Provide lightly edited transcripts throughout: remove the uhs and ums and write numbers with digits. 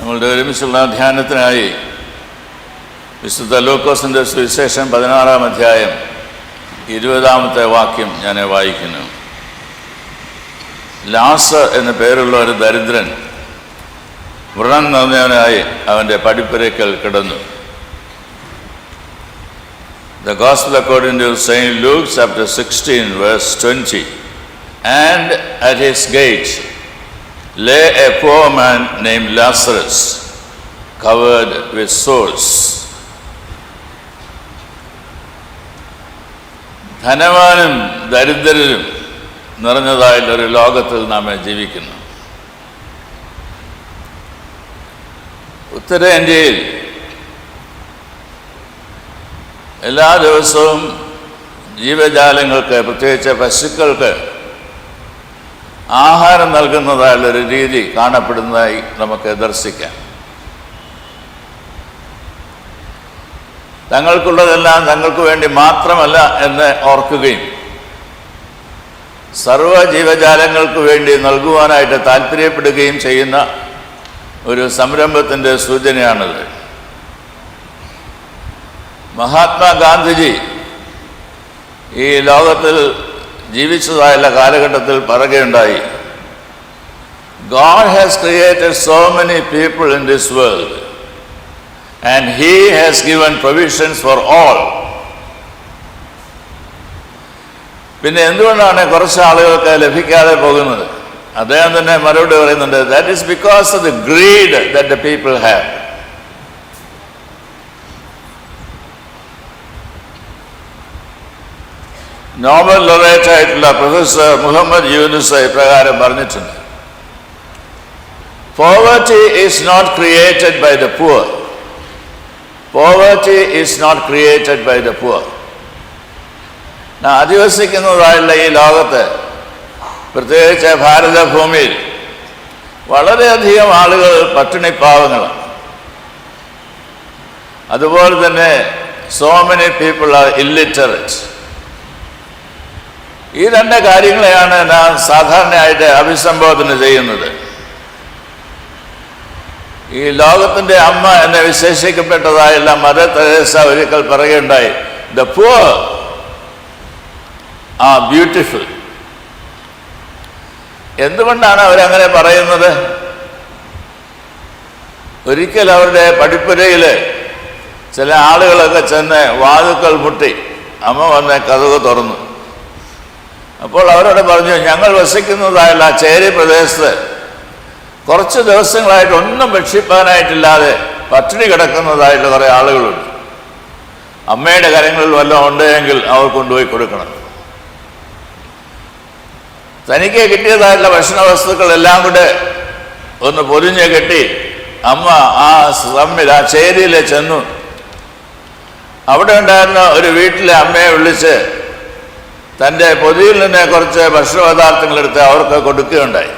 നമ്മളുടെ ഒരുമിച്ചുള്ള ധ്യാനത്തിനായി വിശുദ്ധ ലൂക്കോസിൻ്റെ സുവിശേഷം 16-ാം അധ്യായം 20-ാമത്തെ വാക്യം ഞാൻ വായിക്കുന്നു. ലാസർ എന്നു പേരുള്ള ഒരു ദരിദ്രൻ വ്രണം നിറഞ്ഞവനായി അവൻ്റെ പടിപ്പുരയ്ക്കൽ കിടന്നു. The Gospel according to St. Luke chapter 16 verse 20. And at his gate lay a poor man named Lazarus, covered with sores. ധനവാനും ദരിദ്രരും നിറഞ്ഞതായിട്ടുള്ളൊരു ലോകത്തിൽ നാം ജീവിക്കുന്നു. ഉത്തരേന്ത്യയിൽ എല്ലാ ദിവസവും ജീവജാലങ്ങൾക്ക്, പ്രത്യേകിച്ച് പശുക്കൾക്ക് ആഹാരം നൽകുന്നതായുള്ളൊരു രീതി കാണപ്പെടുന്നതായി നമുക്ക് ദർശിക്കാം. തങ്ങൾക്കുള്ളതെല്ലാം തങ്ങൾക്ക് വേണ്ടി മാത്രമല്ല എന്ന് ഓർക്കുകയും സർവ്വ ജീവജാലങ്ങൾക്ക് വേണ്ടി നൽകുവാനായിട്ട് താല്പര്യപ്പെടുകയും ചെയ്യുന്ന ഒരു സംരംഭത്തിൻ്റെ സൂചനയാണത്. മഹാത്മാഗാന്ധിജി ഈ ലോകത്തിൽ ജീവിച്ചതായുള്ള കാലഘട്ടത്തിൽ പറയുകയുണ്ടായി, God has created so many people in this world and He has given provisions for all. പിന്നെ എന്തുകൊണ്ടാണ് കുറച്ച് ആളുകൾക്ക് ലഭിക്കാതെ പോകുന്നത്? അദ്ദേഹം തന്നെ മറുപടി പറയുന്നുണ്ട്, that is because of the greed that the people have. Nobel laureate ആയിട്ടുള്ള പ്രൊഫസർ മുഹമ്മദ് യൂനുസ് ഇപ്രകാരം പറഞ്ഞിട്ടുണ്ട്, poverty is not created by the poor. Poverty is not created by the poor. അധിവസിക്കുന്നതായുള്ള ഈ ലോകത്ത്, പ്രത്യേകിച്ച് ഭാരതഭൂമിയിൽ വളരെയധികം ആളുകൾ പട്ടിണിപ്പാവങ്ങളാണ്. അതുപോലെ തന്നെ so many people are illiterate. ഈ രണ്ട് കാര്യങ്ങളെയാണ് നാം സാധാരണയായിട്ട് അഭിസംബോധന ചെയ്യുന്നത്. ഈ ലോകത്തിൻ്റെ അമ്മ എന്ന് വിശേഷിക്കപ്പെട്ടതായുള്ള മദർ തെരേസ ഒരിക്കൽ പറയുകയുണ്ടായി, ദ പുവർ ആർ ബ്യൂട്ടിഫുൾ. എന്തുകൊണ്ടാണ് അവരങ്ങനെ പറയുന്നത്? ഒരിക്കൽ അവരുടെ പടിപ്പുരയിൽ ചില ആളുകളൊക്കെ ചെന്ന് വാതുക്കൾ മുട്ടി, അമ്മ വന്ന് കതക് തുറന്നു. അപ്പോൾ അവരോട് പറഞ്ഞു, ഞങ്ങൾ വസിക്കുന്നതായുള്ള ചേരി പ്രദേശത്ത് കുറച്ച് ദിവസങ്ങളായിട്ട് ഒന്നും ഭക്ഷിപ്പാനായിട്ടില്ലാതെ പട്ടിണി കിടക്കുന്നതായിട്ട് കുറേ ആളുകളുണ്ട്. അമ്മയുടെ കരങ്ങളിൽ വല്ലതും ഉണ്ടെങ്കിൽ അവർ കൊണ്ടുപോയി കൊടുക്കണം. തനിക്ക് കിട്ടിയതായിട്ടുള്ള ഭക്ഷണ വസ്തുക്കളെല്ലാം കൂടെ ഒന്ന് പൊതിഞ്ഞ് കെട്ടി അമ്മ ആ ചേരിയിൽ ചെന്നു. അവിടെ ഉണ്ടായിരുന്ന ഒരു വീട്ടിലെ അമ്മയെ വിളിച്ച് തൻ്റെ പൊതിയിൽ നിന്ന് കുറച്ച് ഭക്ഷണപദാർത്ഥങ്ങളെടുത്ത് അവർക്ക് കൊടുക്കുകയുണ്ടായി.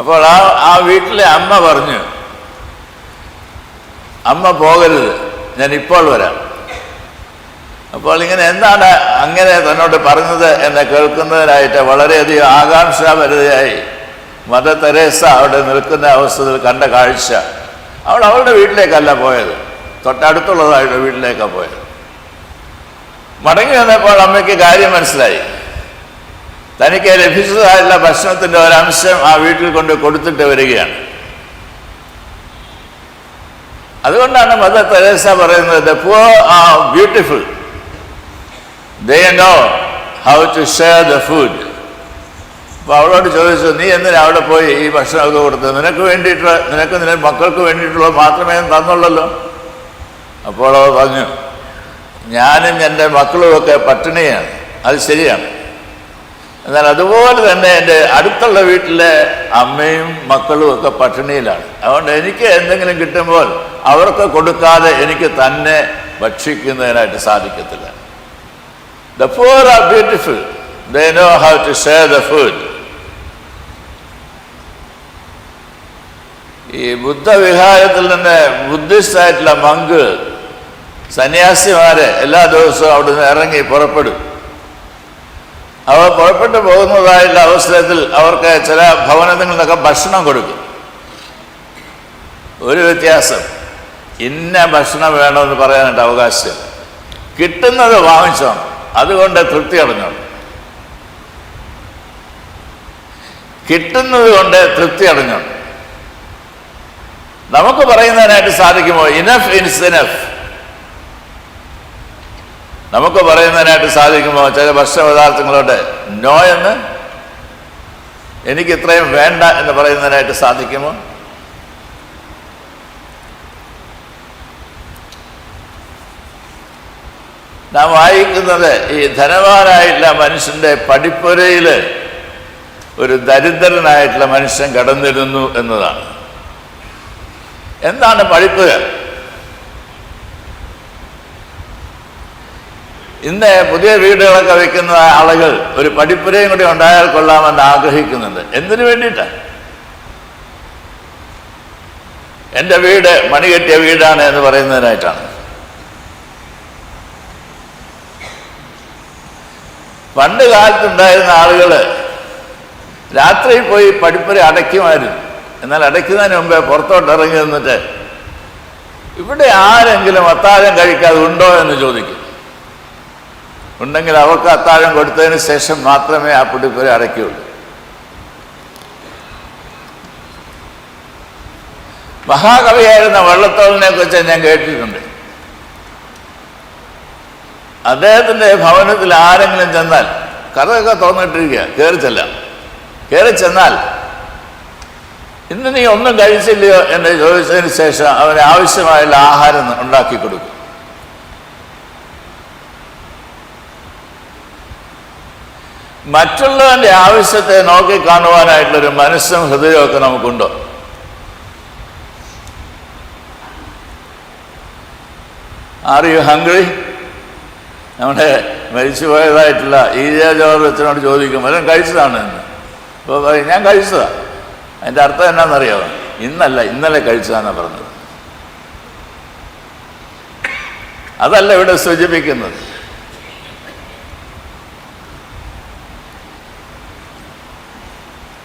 അപ്പോൾ ആ വീട്ടിലെ അമ്മ പറഞ്ഞു, അമ്മ പോകരുത്, ഞാൻ ഇപ്പോൾ വരാം. അപ്പോൾ ഇങ്ങനെ എന്താണ് അങ്ങനെ തന്നോട് പറഞ്ഞത് എന്ന് കേൾക്കുന്നതിനായിട്ട് വളരെയധികം ആകാംക്ഷാഭരിതയായി മദർ തെരേസ അവിടെ നിൽക്കുന്ന അവസ്ഥയിൽ കണ്ട കാഴ്ച, അവൾ അവളുടെ വീട്ടിലേക്കല്ല പോയത്, തൊട്ടടുത്തുള്ളതായിട്ട് വീട്ടിലേക്കാണ് പോയത്. മടങ്ങി വന്നപ്പോൾ അമ്മയ്ക്ക് കാര്യം മനസ്സിലായി. തനിക്ക് ലഭിച്ചതായുള്ള ഭക്ഷണത്തിൻ്റെ ഒരംശം ആ വീട്ടിൽ കൊണ്ട് കൊടുത്തിട്ട് വരികയാണ്. അതുകൊണ്ടാണ് മദർ തെരേസ പറയുന്നത്, the poor are beautiful, they know how to share the food. അപ്പോൾ അവളോട് ചോദിച്ചു, നീ എന്തിനാ അവിടെ പോയി ഈ ഭക്ഷണമൊക്കെ കൊടുത്തത്? നിനക്ക് വേണ്ടിയിട്ട്, നിന്റെ മക്കൾക്ക് വേണ്ടിയിട്ടുള്ളത് മാത്രമേ തന്നുള്ളല്ലോ. അപ്പോൾ അവൾ പറഞ്ഞു, ഞാനും എൻ്റെ മക്കളുമൊക്കെ പട്ടിണിയാണ്. അത് ശരിയാണ്, എന്നാൽ അതുപോലെ തന്നെ എൻ്റെ അടുത്തുള്ള വീട്ടിലെ അമ്മയും മക്കളും ഒക്കെ പട്ടിണിയിലാണ്. അതുകൊണ്ട് എനിക്ക് എന്തെങ്കിലും കിട്ടുമ്പോൾ അവർക്ക് കൊടുക്കാതെ എനിക്ക് തന്നെ ഭക്ഷിക്കുന്നതിനായിട്ട് സാധിക്കത്തില്ല. The poor are beautiful, they know how to share the food. ഈ ബുദ്ധവിഹാരത്തിൽ നിന്ന് ബുദ്ധിസ്റ്റ് ആയിട്ടുള്ള മങ്ക് സന്യാസിമാരെ എല്ലാ ദിവസവും അവിടുന്ന് ഇറങ്ങി പുറപ്പെടും. അവർ പുറപ്പെട്ടു പോകുന്നതായുള്ള അവസരത്തിൽ അവർക്ക് ചില ഭവനത്തിൽ നിന്നൊക്കെ ഭക്ഷണം കൊടുക്കും. ഒരു വ്യത്യാസം, ഇന്ന ഭക്ഷണം വേണമെന്ന് പറയാനായിട്ട് അവകാശം. കിട്ടുന്നത് വാങ്ങിച്ചോ, അതുകൊണ്ട് തൃപ്തി അടഞ്ഞോ. കിട്ടുന്നത് കൊണ്ട് തൃപ്തി അടഞ്ഞോ. നമുക്ക് പറയുന്നതിനായിട്ട് സാധിക്കുമോ ഇനഫ് ഇസ് ഇനഫ്? നമുക്ക് പറയുന്നതിനായിട്ട് സാധിക്കുമോ ചില ഭക്ഷ്യപദാർത്ഥങ്ങളോട് നോ എന്ന്, എനിക്ക് ഇത്രയും വേണ്ട എന്ന് പറയുന്നതിനായിട്ട് സാധിക്കുമോ? നാം വായിക്കുന്നത് ഈ ധനവാനായിട്ടുള്ള മനുഷ്യന്റെ പടിപ്പുരയിൽ ഒരു ദരിദ്രനായിട്ടുള്ള മനുഷ്യൻ കടന്നിരുന്നു എന്നതാണ്. എന്താണ് പടിപ്പുര? ഇന്ന് പുതിയ വീടുകളൊക്കെ വയ്ക്കുന്ന ആളുകൾ ഒരു പടിപ്പുരയും കൂടി ഉണ്ടായാൽ കൊള്ളാമെന്ന് ആഗ്രഹിക്കുന്നുണ്ട്. എന്തിനു വേണ്ടിയിട്ടാണ്? എൻ്റെ വീട് മണികെട്ടിയ വീടാണ് എന്ന് പറയുന്നതിനായിട്ടാണ്. പണ്ട് കാലത്തുണ്ടായിരുന്ന ആളുകൾ രാത്രി പോയി പടിപ്പുര അടയ്ക്കുമായിരുന്നു. എന്നാൽ അടയ്ക്കുന്നതിന് മുമ്പേ പുറത്തോട്ട് ഇറങ്ങി നിന്നിട്ട് ഇവിടെ ആരെങ്കിലും അത്താഴം കഴിക്കാതെ ഉണ്ടോ എന്ന് ചോദിക്കും. ഉണ്ടെങ്കിൽ അവർക്ക് അത്താഴം കൊടുത്തതിന് ശേഷം മാത്രമേ ആ പടിപ്പുര അടയ്ക്കുകയുള്ളൂ. മഹാകവിയായിരുന്ന വള്ളത്തോളിനെ കുറിച്ച് ഞാൻ കേട്ടിട്ടുണ്ട്. അദ്ദേഹത്തിൻ്റെ ഭവനത്തിൽ ആരെങ്കിലും ചെന്നാൽ, കഥയൊക്കെ തുറന്നിട്ടിരിക്കുക, കയറി ചെന്നാൽ ഇന്ന് നീ ഒന്നും കഴിച്ചില്ലയോ എന്ന് ചോദിച്ചതിന് ശേഷം അവന് ആവശ്യമായുള്ള ആഹാരം ഉണ്ടാക്കി കൊടുക്കും. മറ്റുള്ളവൻ്റെ ആവശ്യത്തെ നോക്കിക്കാണുവാനായിട്ടുള്ളൊരു മനസ്സും ഹൃദയമൊക്കെ നമുക്കുണ്ടോ? Are you hungry? നമ്മുടെ മരിച്ചുപോയതായിട്ടുള്ള ഈരിയ ജോർജനോട് ചോദിക്കും, വല്ലതും കഴിച്ചതാണ് എന്ന്. അപ്പോൾ പറയും, ഞാൻ കഴിച്ചതാണ്. അതിൻ്റെ അർത്ഥം എന്നാണെന്നറിയാമോ? ഇന്നല്ല, ഇന്നലെ കഴിച്ചതാണെന്നാണ് പറഞ്ഞത്. അതല്ല ഇവിടെ സൂചിപ്പിക്കുന്നത്.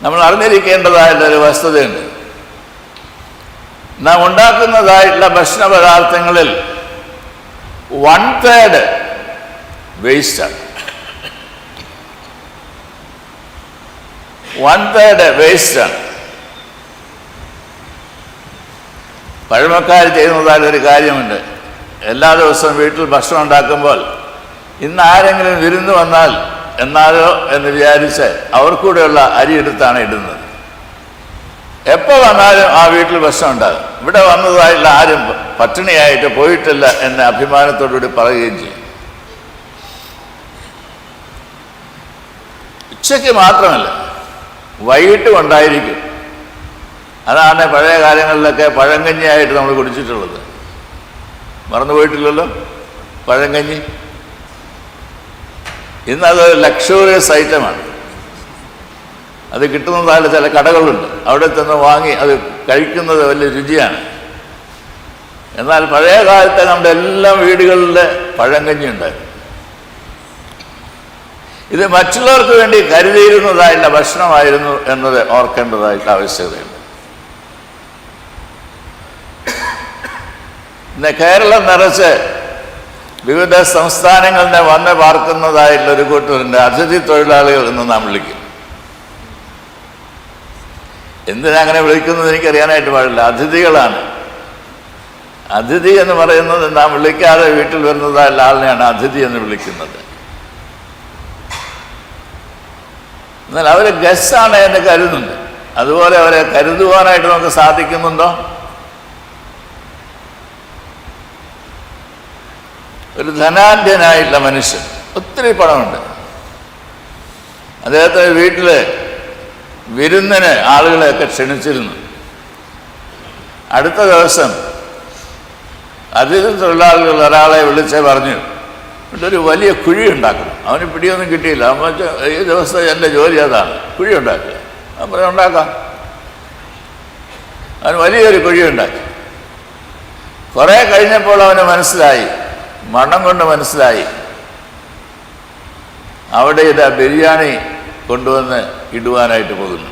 നമ്മൾ അറിഞ്ഞിരിക്കേണ്ടതായിട്ടുള്ളൊരു വസ്തുതയുണ്ട്. നാം ഉണ്ടാക്കുന്നതായിട്ടുള്ള ഭക്ഷണ പദാർത്ഥങ്ങളിൽ 1/3 വേസ്റ്റാണ്. 1/3 വേസ്റ്റാണ്. പഴമക്കാർ ചെയ്യുന്നതായിട്ടൊരു കാര്യമുണ്ട്. എല്ലാ ദിവസവും വീട്ടിൽ ഭക്ഷണം ഉണ്ടാക്കുമ്പോൾ ഇന്ന് ആരെങ്കിലും വിരുന്ന് വന്നാൽ എന്നാലോ എന്ന് വിചാരിച്ച് അവർക്കൂടെയുള്ള അരി എടുത്താണ് ഇടുന്നത്. എപ്പോൾ വന്നാലും ആ വീട്ടിൽ ഭക്ഷണം ഉണ്ടാകും. ഇവിടെ വന്നതായിട്ടുള്ള ആരും പട്ടിണിയായിട്ട് പോയിട്ടില്ല എന്ന അഭിമാനത്തോടുകൂടി പറയുകയും ചെയ്യും. ഉച്ചയ്ക്ക് മാത്രമല്ല, വൈകിട്ടും ഉണ്ടായിരിക്കും. അതാണ് പഴയ കാലങ്ങളിലൊക്കെ പഴങ്കഞ്ഞിയായിട്ട് നമ്മൾ കുടിച്ചിട്ടുള്ളത്. മറന്നുപോയിട്ടില്ലല്ലോ പഴങ്കഞ്ഞി. ഇന്നത് ലക്ഷറിയസ് ഐറ്റമാണ്. അത് കിട്ടുന്നതായ ചില കടകളുണ്ട്, അവിടെ ചെന്ന് വാങ്ങി അത് കഴിക്കുന്നത് വലിയ രുചിയാണ്. എന്നാൽ പഴയ കാലത്തെ നമ്മുടെ എല്ലാ വീടുകളിലെ പഴങ്കഞ്ഞി ഉണ്ടായിരുന്നു. ഇത് മറ്റുള്ളവർക്ക് വേണ്ടി കരുതിയിരുന്നതായിട്ടുള്ള ഭക്ഷണമായിരുന്നു എന്നത് ഓർക്കേണ്ടതായിട്ട് ആവശ്യകതയുണ്ട്. ഇന്ന് കേരളം നിറച്ച് വിവിധ സംസ്ഥാനങ്ങളിൽ നിന്ന് വന്ന് പാർക്കുന്നതായിട്ടുള്ളൊരു കൂട്ടരുണ്ട്, അതിഥി തൊഴിലാളികൾ എന്ന് നാം വിളിക്കും. എന്തിനങ്ങനെ വിളിക്കുന്നത് എനിക്കറിയാനായിട്ട് പാടില്ല. അതിഥികളാണ്. അതിഥി എന്ന് പറയുന്നത് നാം വിളിക്കാതെ വീട്ടിൽ വരുന്നതായുള്ള ആളിനെയാണ് അതിഥി എന്ന് വിളിക്കുന്നത്. എന്നാൽ അവർ ഗസ്റ്റാണ് എന്ന് കരുതുന്നുണ്ട്. അതുപോലെ അവരെ കരുതുവാനായിട്ട് നമുക്ക് സാധിക്കുന്നുണ്ടോ? ഒരു ധനാഢ്യനായിട്ടുള്ള മനുഷ്യൻ, ഒത്തിരി പണമുണ്ട്. അദ്ദേഹത്തെ വീട്ടിൽ വിരുന്നിന് ആളുകളെയൊക്കെ ക്ഷണിച്ചിരുന്നു. അടുത്ത ദിവസം അതിഥി തൊഴിലാളികൾ ഒരാളെ വിളിച്ച് പറഞ്ഞു, ഒരു വലിയ കുഴി ഉണ്ടാക്കണം. അവന് പിടിയൊന്നും കിട്ടിയില്ല. അവൻ ഈ ദിവസം എൻ്റെ ജോലി അതാണ്, കുഴി ഉണ്ടാക്കുക. അപ്പം ഉണ്ടാക്കാം. അവന് വലിയൊരു കുഴി ഉണ്ടാക്കി. കുറേ കഴിഞ്ഞപ്പോൾ അവന് മനസ്സിലായി, മണം കൊണ്ട് മനസ്സിലായി, അവിടെ ഇതാ ബിരിയാണി കൊണ്ടുവന്ന് ഇടുവാനായിട്ട് പോകുന്നു.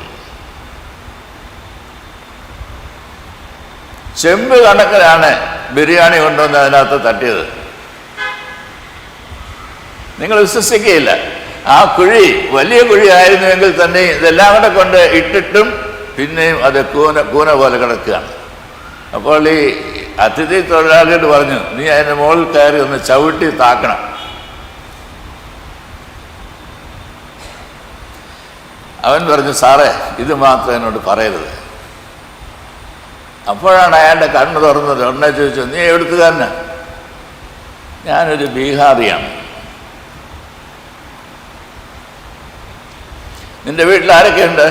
ചെമ്പ് കണക്കിനാണ് ബിരിയാണി കൊണ്ടുവന്ന് അതിനകത്ത് തട്ടിയത്. നിങ്ങൾ വിശ്വസിക്കുകയില്ല. ആ കുഴി വലിയ കുഴി ആയിരുന്നുവെങ്കിൽ തന്നെ ഇതെല്ലാം കൂടെ കൊണ്ട് ഇട്ടിട്ടും പിന്നെയും അത് കൂന പോലെ കിടക്കുകയാണ്. അപ്പോൾ ഈ അതിഥി തൊഴിലാളിയോട് പറഞ്ഞു, നീ അതിൻ്റെ മുകളിൽ കയറി ഒന്ന് ചവിട്ടി താക്കണം. അവൻ പറഞ്ഞു, സാറേ ഇത് മാത്രം എന്നോട് പറയരുത്. അപ്പോഴാണ് അയാളുടെ കണ്ണ് തുറന്നത്. ഉടനെ ചോദിച്ചു, നീ എവിടുത്തുകാരനാ? ഞാനൊരു ബീഹാറിയാണ്. നിന്റെ വീട്ടിൽ ആരൊക്കെയുണ്ട്?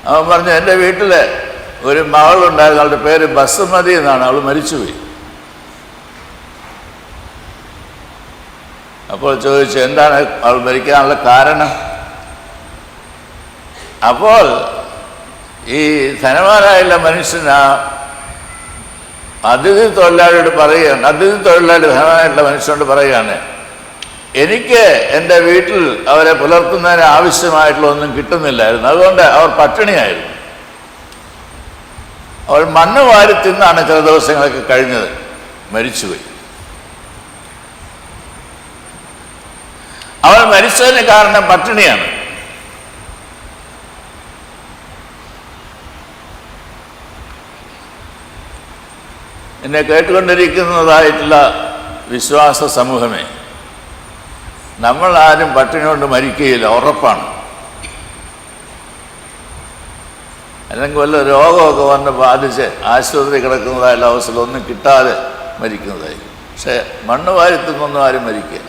അവൻ പറഞ്ഞു, എൻ്റെ വീട്ടിൽ ഒരു മകളുണ്ടായിരുന്നു, അവളുടെ പേര് ബസുമതി എന്നാണ്, അവൾ മരിച്ചുപോയി. അപ്പോൾ ചോദിച്ചു, എന്താണ് അവൾ മരിക്കാനുള്ള കാരണം? അപ്പോൾ ഈ ധനവാനായുള്ള മനുഷ്യൻ ആ അതിഥി തൊഴിലാളിയോട് പറയുകയാണ്, അതിഥി തൊഴിലാളി ധനവാനായിട്ടുള്ള മനുഷ്യനോട് പറയുകയാണ്, എനിക്ക് എൻ്റെ വീട്ടിൽ അവരെ പുലർത്തുന്നതിന് ആവശ്യമായിട്ടുള്ള ഒന്നും കിട്ടുന്നില്ലായിരുന്നു, അതുകൊണ്ട് അവർ പട്ടിണിയായിരുന്നു. അവൾ മണ്ണ് വാരി തിന്നാണ് ചില ദിവസങ്ങളൊക്കെ കഴിഞ്ഞത്, മരിച്ചുപോയി. അവൾ മരിച്ചതിന് കാരണം പട്ടിണിയാണ്. എന്നെ കേട്ടുകൊണ്ടിരിക്കുന്നതായിട്ടുള്ള വിശ്വാസ സമൂഹമേ, നമ്മൾ ആരും പട്ടിണി കൊണ്ട് മരിക്കുകയില്ല, ഉറപ്പാണ്. അല്ലെങ്കിൽ വല്ല രോഗമൊക്കെ വന്ന് ബാധിച്ച് ആശുപത്രി കിടക്കുന്നതായുള്ള അവസ്ഥയിൽ ഒന്നും കിട്ടാതെ മരിക്കുന്നതായിരിക്കും. പക്ഷേ മണ്ണ് വാരിത്തുന്നൊന്നും ആരും മരിക്കുക.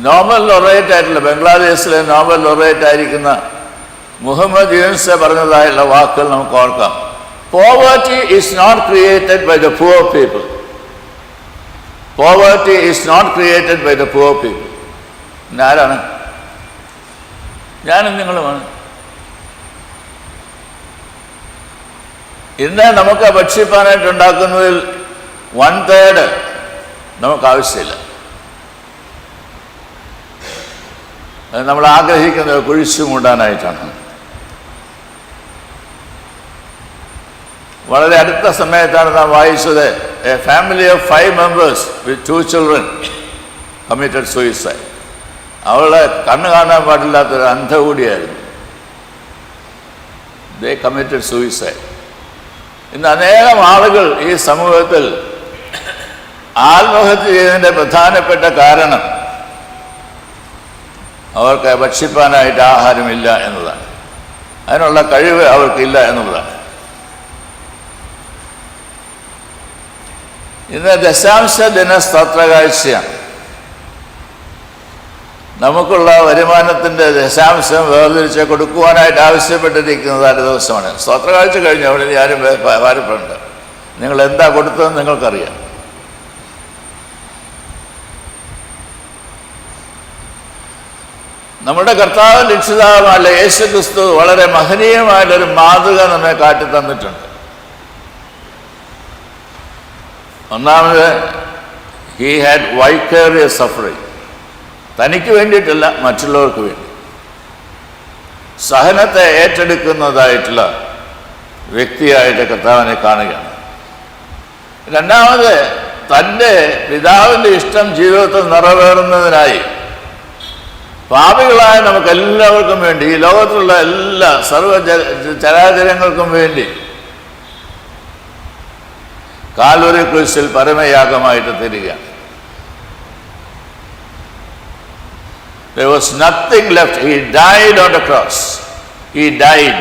നോബൽ ലൊറേറ്റ് ആയിട്ടുള്ള ബംഗ്ലാദേശിലെ നോബൽ ലൊറേറ്റ് ആയിരിക്കുന്ന മുഹമ്മദ് യൂനുസ് പറഞ്ഞതായുള്ള വാക്കുകൾ നമുക്ക് ഓർക്കാം. Poverty is not created by the poor people. Poverty is not created by the poor people. ആരാണ്? ഞാനും നിങ്ങളുമാണ്. ഇന്ന് നമുക്ക് ഭക്ഷിപ്പാനായിട്ട് ഉണ്ടാക്കുന്നതിൽ 1/3 നമുക്ക് ആവശ്യമില്ല. അത് നമ്മൾ ആഗ്രഹിക്കുന്നത് കുഴിച്ചു മൂടാനായിട്ടാണ്. വളരെ അടുത്ത സമയത്താണ് നാം വായിച്ചത്, A family of 5 members with 2 children committed suicide. അവളെ കണ്ണ് കാണാൻ പാടില്ലാത്തൊരു അന്ധ കൂടിയായിരുന്നു. they committed suicide. ഇന്ന് അനേകം ആളുകൾ ഈ സമൂഹത്തിൽ ആത്മഹത്യ ചെയ്യുന്നതിൻ്റെ പ്രധാനപ്പെട്ട കാരണം അവർക്ക് ഭക്ഷിപ്പാനായിട്ട് ആഹാരമില്ല എന്നതാണ്. അതിനുള്ള കഴിവ് അവർക്കില്ല എന്നുള്ളതാണ്. ഇന്ന് ദശാംശ ദിന സ്തോത്രകാഴ്ചയാണ്. നമുക്കുള്ള വരുമാനത്തിൻ്റെ ദശാംശം വേർതിരിച്ച് കൊടുക്കുവാനായിട്ട് ആവശ്യപ്പെട്ടിരിക്കുന്നതായ ദിവസമാണ്. സ്തോത്രകാഴ്ച കഴിഞ്ഞ് അവിടെ ആരും ഭാരപ്പെടേണ്ട. നിങ്ങൾ എന്താ കൊടുത്തതെന്ന് നിങ്ങൾക്കറിയാം. നമ്മുടെ കർത്താവും രക്ഷിതാവുമല്ല യേശു ക്രിസ്തു വളരെ മഹനീയമായിട്ടൊരു മാതൃക നമ്മെ കാട്ടി തന്നിട്ടുണ്ട്. ഒന്നാമത്, ഹി ഹാഡ് വൈക്കേറിയസ് സഫറിങ്. തനിക്ക് വേണ്ടിയിട്ടല്ല, മറ്റുള്ളവർക്ക് വേണ്ടി സഹനത്തെ ഏറ്റെടുക്കുന്നതായിട്ടുള്ള വ്യക്തിയായിട്ട് കർത്താവിനെ കാണുകയാണ്. രണ്ടാമത്, തൻ്റെ പിതാവിൻ്റെ ഇഷ്ടം ജീവിതത്തിൽ നിറവേറുന്നതിനായി പാപികളായ നമുക്കെല്ലാവർക്കും വേണ്ടി, ഈ ലോകത്തിലുള്ള എല്ലാ ചരാചരങ്ങൾക്കും വേണ്ടി കാൽവരി ക്രൂശിൽ പരമയാഗമായിട്ട് തീരുകയാണ്. There was nothing left. He died on the cross. He died.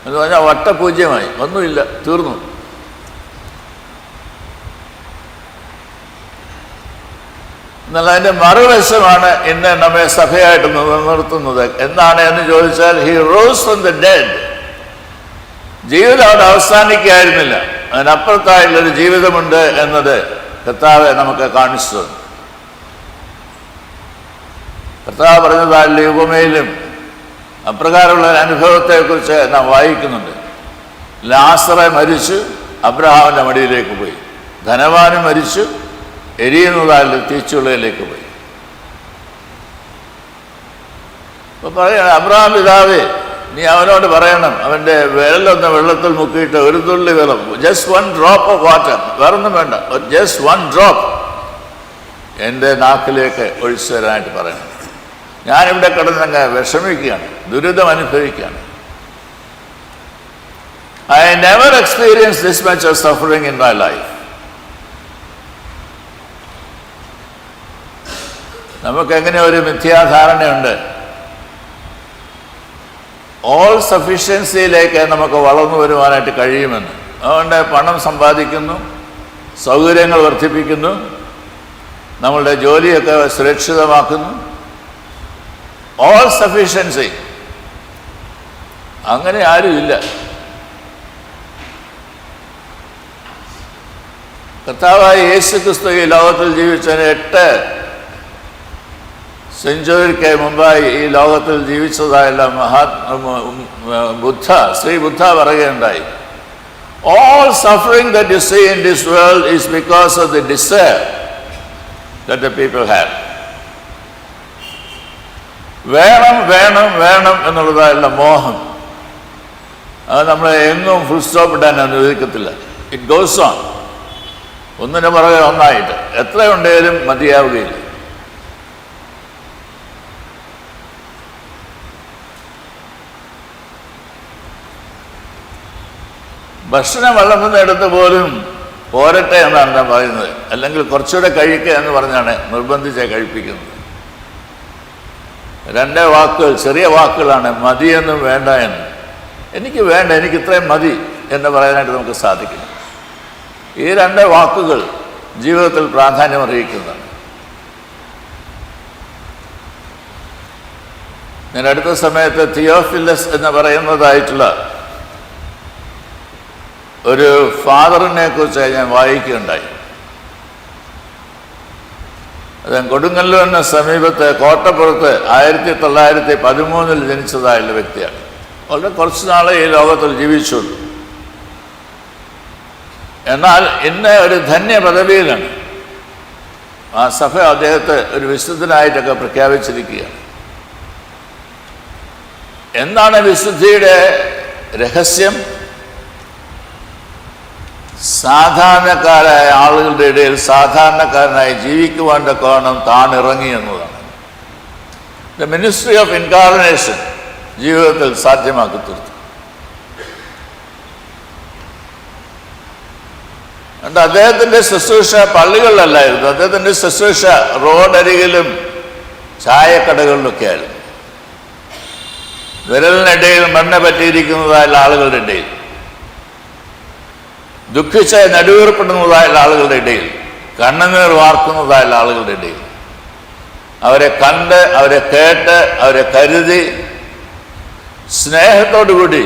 എന്ന് പറഞ്ഞാൽ വട്ടപൂജ്യമായി, ഒന്നുമില്ല, തീർന്നു. എന്നാൽ അതിൻ്റെ മറുവശമാണ് ഇന്ന് നമ്മെ സഭയായിട്ട് നിലനിർത്തുന്നത്. എന്താണ് എന്ന് ചോദിച്ചാൽ, he rose from the dead. ജീവിതം അവിടെ അവസാനിക്കുകയായിരുന്നില്ല, അതിനപ്പുറത്തായിട്ടുള്ളൊരു ജീവിതമുണ്ട് എന്നത് കർത്താവ് നമുക്ക് കാണിച്ചു തന്നു. കർത്താവ് പറഞ്ഞതായുള്ള ഉപമയിലും അപ്രകാരമുള്ള അനുഭവത്തെക്കുറിച്ച് നാം വായിക്കുന്നുണ്ട്. ലാസറെ മരിച്ചു, അബ്രഹാമിൻ്റെ മടിയിലേക്ക് പോയി. ധനവാനും മരിച്ചു, എരിയുന്നതായുള്ള തീച്ചുളയിലേക്ക് പോയി. അപ്പോൾ പറയണം, അബ്രഹാം പിതാവേ, നീ അവനോട് പറയണം, അവൻ്റെ വിരലൊന്ന് വെള്ളത്തിൽ മുക്കിയിട്ട് ഒരു തുള്ളി വെള്ളം, ജസ്റ്റ് 1 ഡ്രോപ്പ് ഓഫ് വാട്ടർ, വേറൊന്നും വേണ്ട, ജസ്റ്റ് 1 ഡ്രോപ്പ് എൻ്റെ നാക്കിലേക്ക് ഒഴിച്ചു തരാനായിട്ട് പറയണം. ഞാനിവിടെ കിടന്നങ്ങ് വിഷമിക്കുകയാണ്, ദുരിതം അനുഭവിക്കുകയാണ്. I never experienced this much of suffering in my life. നമുക്കെങ്ങനെ ഒരു മിഥ്യാധാരണയുണ്ട്, ഓൾ സഫിഷ്യൻസിയിലേക്ക് നമുക്ക് വളർന്നു വരുവാനായിട്ട് കഴിയുമെന്ന്. അതുകൊണ്ട് പണം സമ്പാദിക്കുന്നു, സൗകര്യങ്ങൾ വർദ്ധിപ്പിക്കുന്നു, നമ്മളുടെ ജോലിയൊക്കെ സുരക്ഷിതമാക്കുന്നു. ഓൾ സഫിഷ്യൻസി അങ്ങനെ ആരുമില്ല. കർത്താവായ യേശു ക്രിസ്തു ഈ ലോകത്തിൽ ജീവിച്ചതിന് 8 സെഞ്ചുറിക്ക് മുമ്പായി ഈ ലോകത്തിൽ ജീവിച്ചതായുള്ള ശ്രീ ബുദ്ധ പറയുകയുണ്ടായി, all suffering that you see in this world is because of the desire that the people have. വേണം വേണം വേണം എന്നുള്ളതായുള്ള മോഹം, അത് നമ്മളെ എങ്ങും ഫുൾ സ്റ്റോപ്പ് ഇടാൻ അനുവദിക്കത്തില്ല. ഇറ്റ് ഗോസ് ഓൺ, ഒന്നിനു പുറകെ ഒന്നായിട്ട്, എത്രയുണ്ടേലും മതിയാവുകയില്ല. ഭക്ഷണം വളർന്നുന്നിടത്ത് പോലും പോരട്ടെ എന്നാണ് ഞാൻ പറയുന്നത്, അല്ലെങ്കിൽ കുറച്ചുകൂടെ കഴിക്കുക എന്ന് പറഞ്ഞാണ് നിർബന്ധിച്ച് കഴിപ്പിക്കുന്നത്. 2 വാക്കുകൾ, ചെറിയ വാക്കുകളാണ്, മതിയെന്നും വേണ്ട എന്നും. എനിക്ക് വേണ്ട, എനിക്ക് ഇത്രയും മതി എന്ന് പറയാനായിട്ട് നമുക്ക് സാധിക്കും. ഈ 2 വാക്കുകൾ ജീവിതത്തിൽ പ്രാധാന്യം അറിയിക്കുന്നതാണ്. ഞാൻ അടുത്ത സമയത്ത് തിയോഫിലസ് എന്ന് പറയുന്നതായിട്ടുള്ള ഒരു ഫാദറിനെ കുറിച്ച് ഞാൻ വായിക്കുകയുണ്ടായി. അദ്ദേഹം കൊടുങ്ങല്ലൂരിന് സമീപത്ത് കോട്ടപ്പുറത്ത് 1913 ജനിച്ചതായുള്ള വ്യക്തിയാണ്. വളരെ കുറച്ച് നാളെ ഈ ലോകത്തിൽ ജീവിച്ചുള്ളൂ. എന്നാൽ ഇന്ന് ഒരു ധന്യ പദവിയിലാണ്. ആ സഭ അദ്ദേഹത്തെ ഒരു വിശുദ്ധനായിട്ടൊക്കെ പ്രഖ്യാപിച്ചിരിക്കുകയാണ്. എന്താണ് വിശുദ്ധിയുടെ രഹസ്യം? സാധാരണക്കാരായ ആളുകളുടെ ഇടയിൽ സാധാരണക്കാരനായി ജീവിക്കുവാൻ തക്കവണ്ണം താൻ ഇറങ്ങി എന്നതാണ്. ദ മിനിസ്ട്രി ഓഫ് ഇൻകാർണേഷൻ ജീവിതത്തിൽ സാധ്യമാക്കി തീർത്തു. അതുകൊണ്ട് അദ്ദേഹത്തിൻ്റെ ശുശ്രൂഷ പള്ളികളിലല്ലായിരുന്നു, അദ്ദേഹത്തിൻ്റെ ശുശ്രൂഷ റോഡരികിലും ചായക്കടകളിലൊക്കെ ആയിരുന്നു. വിരലിനിടയിൽ മണ്ണ് പറ്റിയിരിക്കുന്നതായുള്ള ആളുകളുടെ ഇടയിൽ, ദുഃഖിച്ച് നടുവീർപ്പെടുന്നതായുള്ള ആളുകളുടെ ഇടയിൽ, കണ്ണുനീർ വാർക്കുന്നതായുള്ള ആളുകളുടെ ഇടയിൽ, അവരെ കണ്ട്, അവരെ കേട്ട്, അവരെ കരുതി, സ്നേഹത്തോടുകൂടി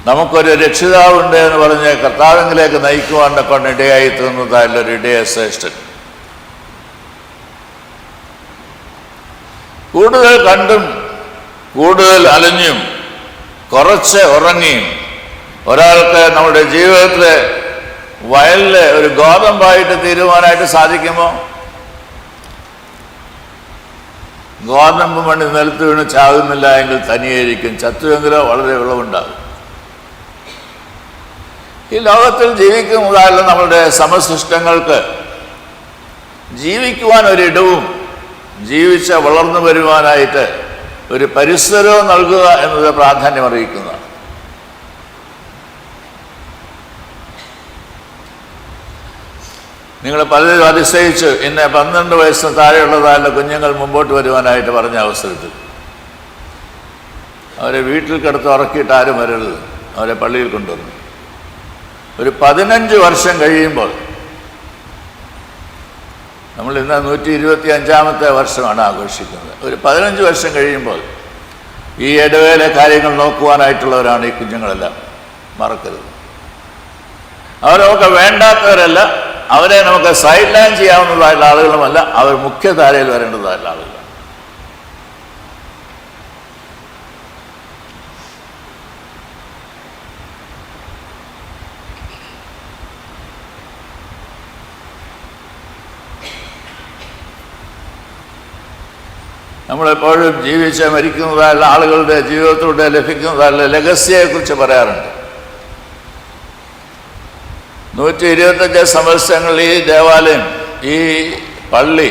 നമുക്കൊരു രക്ഷിതാവുണ്ട് എന്ന് പറഞ്ഞ് കർത്താവിലേക്ക് നയിക്കുവാൻ കൊണ്ട് ഇടയായി തീർന്നതായുള്ള ഒരു ഇടയ ശ്രേഷ്ഠൻ. കൂടുതൽ കണ്ടും കൂടുതൽ അലഞ്ഞും കുറച്ച് ഉറങ്ങിയും ഒരാൾക്ക് നമ്മുടെ ജീവിതത്തിലെ വയലിൽ ഒരു ഗോതമ്പായിട്ട് തീരുവാനായിട്ട് സാധിക്കുമോ? ഗോതമ്പ് മണി നിലത്ത് വീണ് ചാകുന്നില്ല എങ്കിൽ തനിയായിരിക്കും, ചത്തുവെങ്കിലോ വളരെ വിളവുണ്ടാകും. ഈ ലോകത്തിൽ ജീവിക്കുന്നതായുള്ള നമ്മളുടെ സമസൃഷ്ടങ്ങൾക്ക് ജീവിക്കുവാൻ ഒരിടവും ജീവിച്ച് വളർന്നു വരുവാനായിട്ട് ഒരു പരിസരവും നൽകുക എന്നത് പ്രാധാന്യം അറിയിക്കുന്നതാണ്. നിങ്ങൾ പലരും അതിശയിച്ചു ഇന്ന് 12 വയസ്സിന് താഴെയുള്ളതായുള്ള കുഞ്ഞുങ്ങൾ മുമ്പോട്ട് വരുവാനായിട്ട് പറഞ്ഞ അവസരത്തിൽ അവരെ വീട്ടിൽ കിടത്ത് ഉറക്കിയിട്ട് ആരും വരരുത്, അവരെ പള്ളിയിൽ കൊണ്ടുവന്നു. ഒരു 15 വർഷം കഴിയുമ്പോൾ, നമ്മൾ ഇന്ന് 125ാമത്തെ വർഷമാണ് ആഘോഷിക്കുന്നത്, ഒരു 15 വർഷം കഴിയുമ്പോൾ ഈ ഇടവേള കാര്യങ്ങൾ നോക്കുവാനായിട്ടുള്ളവരാണ് ഈ കുഞ്ഞുങ്ങളെല്ലാം, മറക്കരുത്. അവരൊക്കെ വേണ്ടാത്തവരല്ല, അവരെ നമുക്ക് സൈഡ് ലൈൻ ചെയ്യാവുന്നതായുള്ള ആളുകളുമല്ല, അവർ മുഖ്യധാരയിൽ വരേണ്ടതായുള്ള ആളുകളാണ്. നമ്മളെപ്പോഴും ജീവിച്ച് മരിക്കുന്നതായുള്ള ആളുകളുടെ ജീവിതത്തിലൂടെ ലഭിക്കുന്നതായുള്ള ലെഗസിയെക്കുറിച്ച് പറയാറുണ്ട്. 125 സംവത്സരങ്ങളിൽ ഈ ദേവാലയം, ഈ പള്ളി,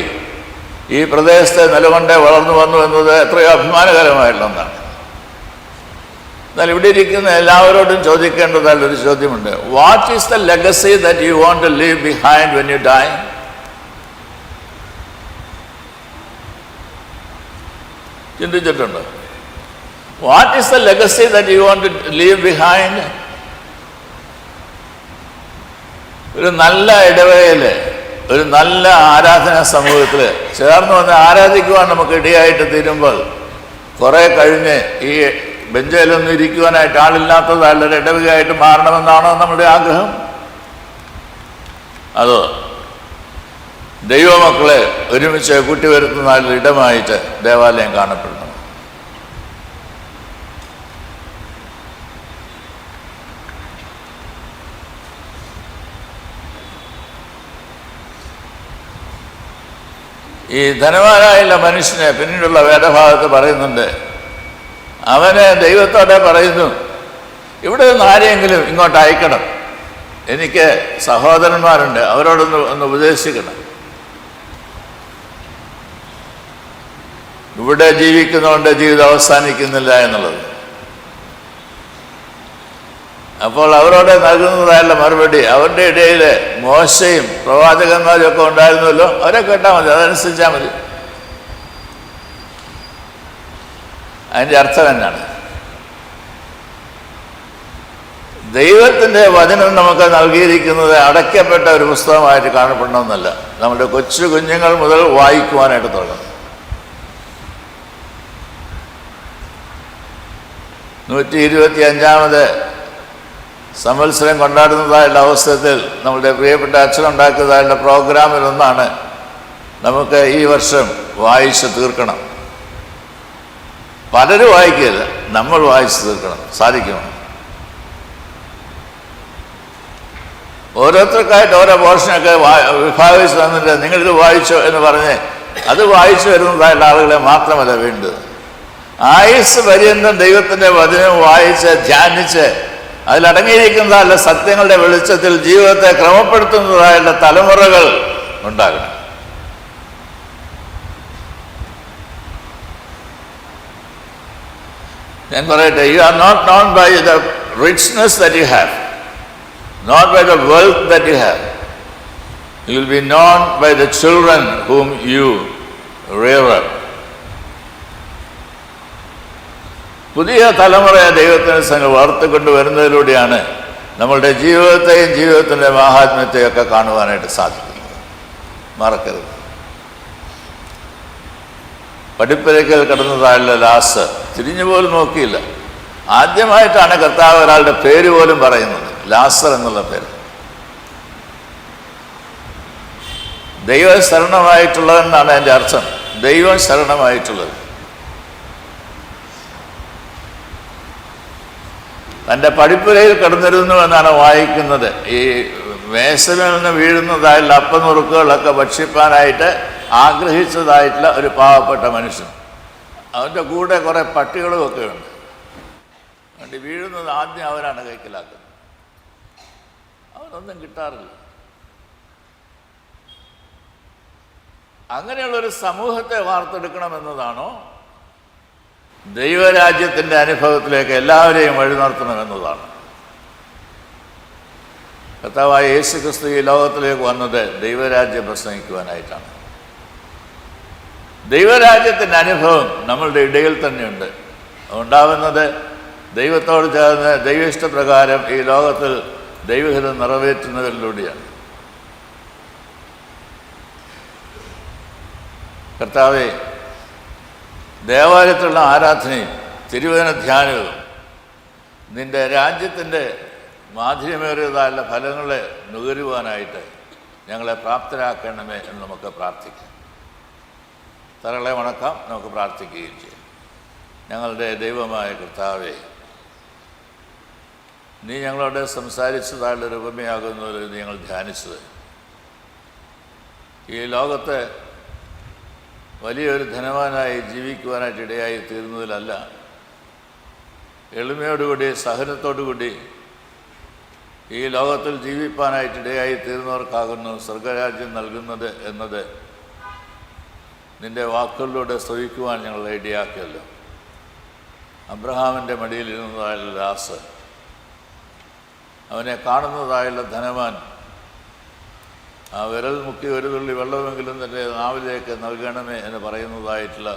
ഈ പ്രദേശത്തെ നിലകൊണ്ടേ വളർന്നു വന്നു എന്നത് എത്രയോ അഭിമാനകരമായിട്ടുള്ള ഒന്നാണ്. എന്നാൽ ഇവിടെ ഇരിക്കുന്ന എല്ലാവരോടും ചോദിക്കേണ്ടതായുള്ളൊരു ചോദ്യമുണ്ട്. What is the legacy that you want to leave behind when you die? ചിന്തിച്ചിട്ടുണ്ടോ? What is the legacy that you want to leave behind? ഒരു നല്ല ഇടവകയിൽ, ഒരു നല്ല ആരാധനാ സമൂഹത്തിൽ ചേർന്ന് വന്ന് ആരാധിക്കുവാൻ നമുക്ക് ഇടയായിട്ട് തീരുമ്പോൾ കുറേ കഴിഞ്ഞ് ഈ ബെഞ്ചിലൊന്നും ഇരിക്കുവാനായിട്ട് ആളില്ലാത്തതല്ല ഇടവകയായിട്ട് മാറണമെന്നാണോ നമ്മുടെ ആഗ്രഹം? അതോ ദൈവമക്കളെ ഒരുമിച്ച് കൂട്ടിവരുത്തുന്ന ഇടമായിട്ട് ദേവാലയം കാണപ്പെടുന്നു? ഈ ധനവാനായുള്ള മനുഷ്യനെ പിന്നീടുള്ള വേദഭാഗത്ത് പറയുന്നുണ്ട്, അവന് ദൈവത്തോടെ പറയുന്നു, ഇവിടെ നിന്ന് ആരെയെങ്കിലും ഇങ്ങോട്ട് അയക്കണം, എനിക്ക് സഹോദരന്മാരുണ്ട്, അവരോടൊന്ന് ഉപദേശിക്കണം. ഇവിടെ ജീവിക്കുന്നവൻ്റെ ജീവിതം അവസാനിക്കുന്നില്ല എന്നുള്ളത്. അപ്പോൾ അവരോട് നൽകുന്നതായുള്ള മറുപടി, അവരുടെ ഇടയിൽ മോശയും പ്രവാചകന്മാരും ഒക്കെ ഉണ്ടായിരുന്നല്ലോ, അവരെ കേട്ടാൽ മതി, അതനുസരിച്ചാൽ മതി. അതിൻ്റെ അർത്ഥം എന്നാണ്? ദൈവത്തിൻ്റെ വചനം നമുക്ക് നൽകിയിരിക്കുന്നത് അടയ്ക്കപ്പെട്ട ഒരു പുസ്തകമായിട്ട് കാണപ്പെടണമെന്നല്ല, നമ്മുടെ കൊച്ചു കുഞ്ഞുങ്ങൾ മുതൽ വായിക്കുവാനായിട്ട് തുടങ്ങും. 125ാമത് സംവത്സരം കൊണ്ടാടുന്നതായുള്ള അവസരത്തിൽ നമ്മുടെ പ്രിയപ്പെട്ട അച്ഛനുണ്ടാക്കിയതായുള്ള പ്രോഗ്രാമിലൊന്നാണ് നമുക്ക് ഈ വർഷം വായിച്ച് തീർക്കണം. പലരും വായിക്കില്ല, നമ്മൾ വായിച്ച് തീർക്കണം. സാധിക്കുമോ? ഓരോരുത്തർക്കായിട്ട് ഓരോ പോർഷനൊക്കെ വിഭാഗിച്ച് തന്നിട്ട് നിങ്ങളിത് വായിച്ചോ എന്ന് പറഞ്ഞ് അത് വായിച്ചു വരുന്നതായുള്ള ആളുകളെ മാത്രമല്ല വേണ്ടത്. ആയുസ് പര്യന്തം ദൈവത്തിൻ്റെ വചനം വായിച്ച് ധ്യാനിച്ച് അതിലടങ്ങിയിരിക്കുന്നതായുള്ള സത്യങ്ങളുടെ വെളിച്ചത്തിൽ ജീവിതത്തെ ക്രമപ്പെടുത്തുന്നതായുള്ള തലമുറകൾ ഉണ്ടാകണം. ഞാൻ പറയട്ടെ, you are not known by the richness that you have, not by the wealth that you have. You will be known by the children whom you rear up. പുതിയ തലമുറയെ ദൈവത്തിന് സംഘം വളർത്തിക്കൊണ്ടുവരുന്നതിലൂടെയാണ് നമ്മളുടെ ജീവിതത്തെയും ജീവിതത്തിൻ്റെ മാഹാത്മ്യത്തെയും ഒക്കെ കാണുവാനായിട്ട് സാധിക്കുന്നത്. മറക്കരുത്. പടിപ്പുരയ്ക്കൽ കിടന്നതായുള്ള ലാസ് തിരിഞ്ഞുപോലും നോക്കിയില്ല. ആദ്യമായിട്ടാണ് കർത്താവ് ഒരാളുടെ പേര് പോലും പറയുന്നത്, ലാസർ എന്നുള്ള പേര്. ദൈവം ശരണമായിട്ടുള്ളതെന്നാണ് എൻ്റെ അർത്ഥം. ദൈവം ശരണമായിട്ടുള്ളത്. തൻ്റെ പടിപ്പുരയിൽ കിടന്നിരുന്നു എന്നാണ് വായിക്കുന്നത്. ഈ മേശമേൽ നിന്ന് വീഴുന്നതായുള്ള അപ്പനുറുക്കുകളൊക്കെ ഭക്ഷിപ്പാനായിട്ട് ആഗ്രഹിച്ചതായിട്ടുള്ള ഒരു പാവപ്പെട്ട മനുഷ്യൻ. അവൻ്റെ കൂടെ കുറേ പട്ടികളും ഒക്കെ ഉണ്ട്. അതുകൊണ്ട് വീഴുന്നത് ആദ്യം അവരാണ് കൈക്കലാക്കുന്നത്. അവനൊന്നും കിട്ടാറില്ല. അങ്ങനെയുള്ളൊരു സമൂഹത്തെ വാർത്തെടുക്കണമെന്നതാണോ ദൈവരാജ്യത്തിൻ്റെ അനുഭവത്തിലേക്ക് എല്ലാവരെയും വഴി നടത്തണമെന്നതാണ്? കർത്താവായ യേശുക്രിസ്തു ഈ ലോകത്തിലേക്ക് വന്നത് ദൈവരാജ്യം പ്രസംഗിക്കുവാനായിട്ടാണ്. ദൈവരാജ്യത്തിൻ്റെ അനുഭവം നമ്മളുടെ ഇടയിൽ തന്നെയുണ്ട്. ഉണ്ടാവുന്നത് ദൈവത്തോട് ചേർന്ന് ദൈവേഷ്ടപ്രകാരം ഈ ലോകത്തിൽ ദൈവഹിതം നിറവേറ്റുന്നതിലൂടെയാണ്. കർത്താവേ, ദേവാലയത്തിലുള്ള ആരാധനയും തിരുവചന ധ്യാനവും നിൻ്റെ രാജ്യത്തിൻ്റെ മാധുര്യമേറിയതായുള്ള ഫലങ്ങളെ നുകരുവാനായിട്ട് ഞങ്ങളെ പ്രാപ്തരാക്കണമേ എന്ന് നമുക്ക് പ്രാർത്ഥിക്കാം. തറകളെ വണക്കാം, നമുക്ക് പ്രാർത്ഥിക്കുകയും ചെയ്യാം. ഞങ്ങളുടെ ദൈവമായ കർത്താവേ, നീ ഞങ്ങളോട് സംസാരിച്ചതായുള്ള രൂപമയാകുന്നതിൽ ഞങ്ങൾ ധ്യാനിച്ചത് ഈ ലോകത്തെ വലിയൊരു ധനവാനായി ജീവിക്കുവാനായിട്ട് ഇടയായി തീരുന്നതിലല്ല, എളിമയോടുകൂടി സഹനത്തോടുകൂടി ഈ ലോകത്തിൽ ജീവിപ്പാനായിട്ട് ഇടയായി തീർന്നവർക്കാകുന്നു സ്വർഗരാജ്യം നൽകുന്നത് എന്നത് നിൻ്റെ വാക്കുകളിലൂടെ ശ്രവിക്കുവാൻ ഞങ്ങളെ ഇടയാക്കിയല്ലോ. അബ്രഹാമിൻ്റെ മടിയിലിരുന്നതായുള്ള ലാസർ, അവനെ കാണുന്നതായുള്ള ധനവാൻ, ആ വിരൽ മുക്കി ഒരു തുള്ളി വെള്ളമെങ്കിലും തൻ്റെ നാവിലേക്ക് നൽകണമേ എന്ന് പറയുന്നതായിട്ടുള്ള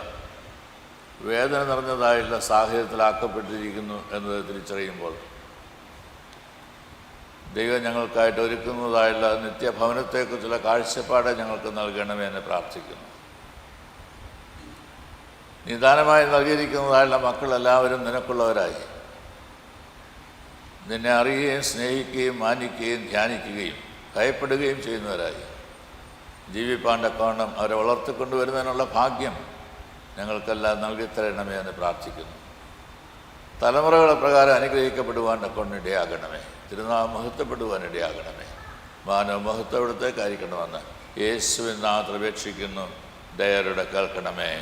വേദന നിറഞ്ഞതായിട്ടുള്ള സാഹചര്യത്തിലാക്കപ്പെട്ടിരിക്കുന്നു എന്നത് തിരിച്ചറിയുമ്പോൾ ദൈവം ഞങ്ങൾക്കായിട്ട് ഒരുക്കുന്നതായുള്ള നിത്യഭവനത്തെക്കുറിച്ചുള്ള കാഴ്ചപ്പാട് ഞങ്ങൾക്ക് നൽകണമേ എന്ന് പ്രാർത്ഥിക്കുന്നു. നിദാനമായി നൽകിയിരിക്കുന്നതായുള്ള മക്കളെല്ലാവരും നിനക്കുള്ളവരായി നിന്നെ അറിയുകയും സ്നേഹിക്കുകയും മാനിക്കുകയും ധ്യാനിക്കുകയും ഭയപ്പെടുകയും ചെയ്യുന്നവരായി ജീവിപ്പാൻ്റെ കോണം അവരെ വളർത്തിക്കൊണ്ടുവരുന്നതിനുള്ള ഭാഗ്യം ഞങ്ങൾക്കെല്ലാം നൽകിത്തരണമേ എന്ന് പ്രാർത്ഥിക്കുന്നു. തലമുറകളെ പ്രകാരം അനുഗ്രഹിക്കപ്പെടുവാൻ കൊണ്ടിടയാകണമേ. തിരുനാമം മഹത്വപ്പെടുവാൻ ഇടയാകണമേ. മാനവ മഹത്വം ഇവിടത്തേക്കായിരിക്കണമെന്ന് യേശുവിൻ നാമത്തിൽ അപേക്ഷിക്കുന്നു. ദയയോടെ കേൾക്കണമേ.